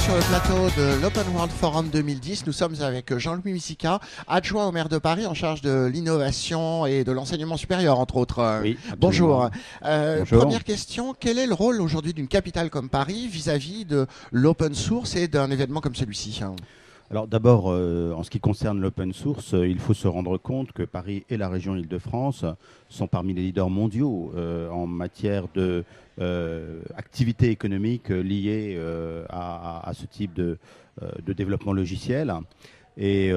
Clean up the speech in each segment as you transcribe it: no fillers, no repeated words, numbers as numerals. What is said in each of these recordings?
sur le plateau de l'Open World Forum 2010. Nous sommes avec Jean-Louis Misica, adjoint au maire de Paris en charge de l'innovation et de l'enseignement supérieur, entre autres. Oui, Bonjour. Bonjour. Première question, quel est le rôle aujourd'hui d'une capitale comme Paris vis-à-vis de l'open source et d'un événement comme celui-ci? Alors d'abord, en ce qui concerne l'open source, il faut se rendre compte que Paris et la région Île-de-France sont parmi les leaders mondiaux en matière de activités économiques liées à ce type de développement logiciel. Et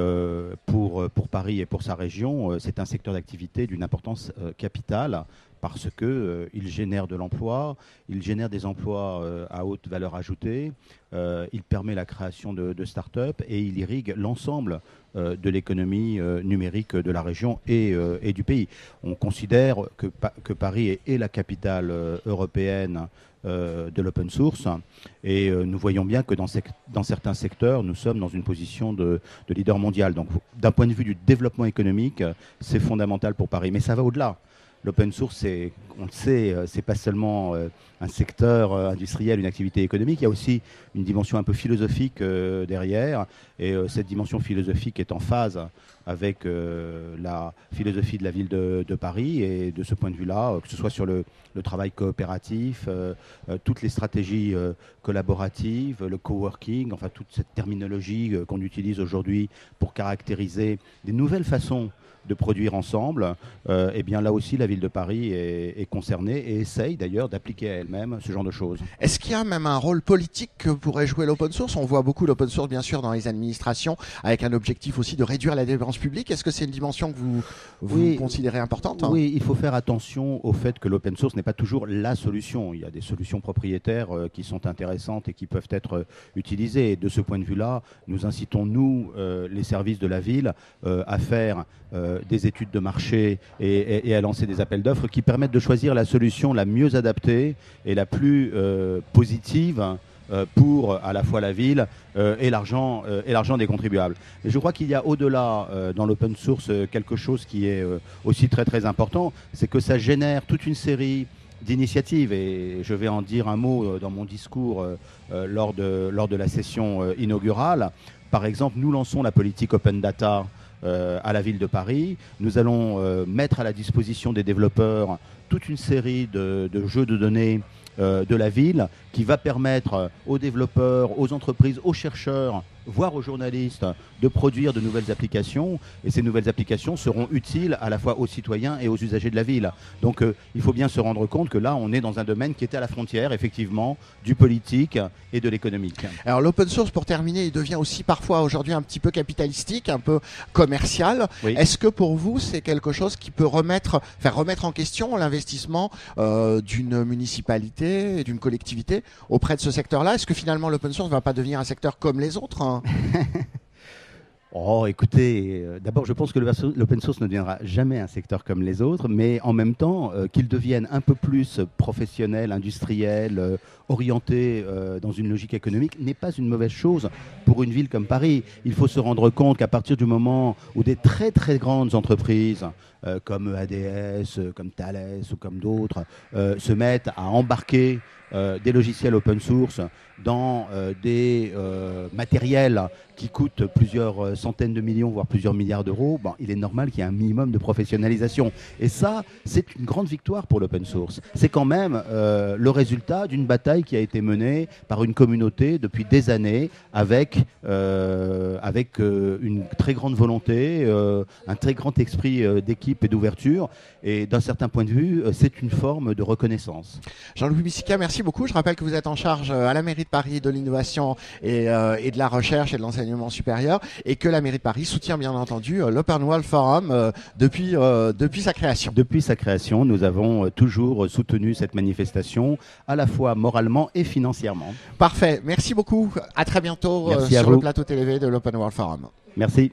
pour Paris et pour sa région, c'est un secteur d'activité d'une importance capitale parce qu'il génère de l'emploi, il génère des emplois à haute valeur ajoutée, il permet la création de start-up et il irrigue l'ensemble de l'économie numérique de la région et du pays. On considère que Paris est la capitale européenne de l'open source et nous voyons bien que dans certains secteurs, nous sommes dans une position de leader mondial. Donc d'un point de vue du développement économique, c'est fondamental pour Paris. Mais ça va au-delà. L'open source, on le sait, c'est pas seulement un secteur industriel, une activité économique, il y a aussi une dimension un peu philosophique derrière. Et cette dimension philosophique est en phase avec la philosophie de la ville de Paris. Et de ce point de vue-là, que ce soit sur le travail coopératif, toutes les stratégies collaboratives, le coworking, enfin toute cette terminologie qu'on utilise aujourd'hui pour caractériser des nouvelles façons de produire ensemble, et bien là aussi la ville de Paris est concernée et essaye d'ailleurs d'appliquer à elle-même ce genre de choses. Est-ce qu'il y a même un rôle politique que pourrait jouer l'open source? On voit beaucoup l'open source bien sûr dans les administrations avec un objectif aussi de réduire la dépense publique. Est-ce que c'est une dimension que vous considérez importante? Oui, il faut faire attention au fait que l'open source n'est pas toujours la solution. Il y a des solutions propriétaires qui sont intéressantes et qui peuvent être utilisées. Et de ce point de vue-là, nous incitons, nous, les services de la ville, à faire des études de marché et à lancer des appels d'offres qui permettent de choisir la solution la mieux adaptée et la plus positive pour à la fois la ville et l'argent des contribuables. Et je crois qu'il y a au-delà dans l'open source quelque chose qui est aussi très très important, c'est que ça génère toute une série d'initiatives et je vais en dire un mot dans mon discours lors de la session inaugurale. Par exemple, nous lançons la politique Open Data à la ville de Paris. Nous allons mettre à la disposition des développeurs toute une série de jeux de données de la ville qui va permettre aux développeurs, aux entreprises, aux chercheurs, voire aux journalistes de produire de nouvelles applications et ces nouvelles applications seront utiles à la fois aux citoyens et aux usagers de la ville. Donc il faut bien se rendre compte que là on est dans un domaine qui est à la frontière effectivement du politique et de l'économique. Alors l'open source, pour terminer, il devient aussi parfois aujourd'hui un petit peu capitalistique, un peu commercial. Oui. Est-ce que pour vous c'est quelque chose qui peut faire remettre en question l'investissement d'une municipalité, d'une collectivité auprès de ce secteur-là? Est-ce que finalement l'open source ne va pas devenir un secteur comme les autres, hein? Oh, écoutez, d'abord, je pense que l'open source ne deviendra jamais un secteur comme les autres, mais en même temps, qu'il devienne un peu plus professionnel, industriel, orienté dans une logique économique, n'est pas une mauvaise chose pour une ville comme Paris. Il faut se rendre compte qu'à partir du moment où des très très grandes entreprises, comme ADS, comme Thales ou comme d'autres, se mettent à embarquer des logiciels open source dans des matériels qui coûtent plusieurs centaines de millions, voire plusieurs milliards d'euros, il est normal qu'il y ait un minimum de professionnalisation. Et ça, c'est une grande victoire pour l'open source. C'est quand même le résultat d'une bataille qui a été menée par une communauté depuis des années avec une très grande volonté, un très grand esprit d'équipe et d'ouverture. Et d'un certain point de vue, c'est une forme de reconnaissance. Jean-Louis Misica, merci beaucoup. Je rappelle que vous êtes en charge à la mairie de Paris de l'innovation et de la recherche et de l'enseignement supérieur et que la mairie de Paris soutient bien entendu l'Open World Forum depuis sa création. Depuis sa création, nous avons toujours soutenu cette manifestation à la fois moralement et financièrement. Parfait. Merci beaucoup. À très bientôt sur le plateau télé de l'Open World Forum. Merci.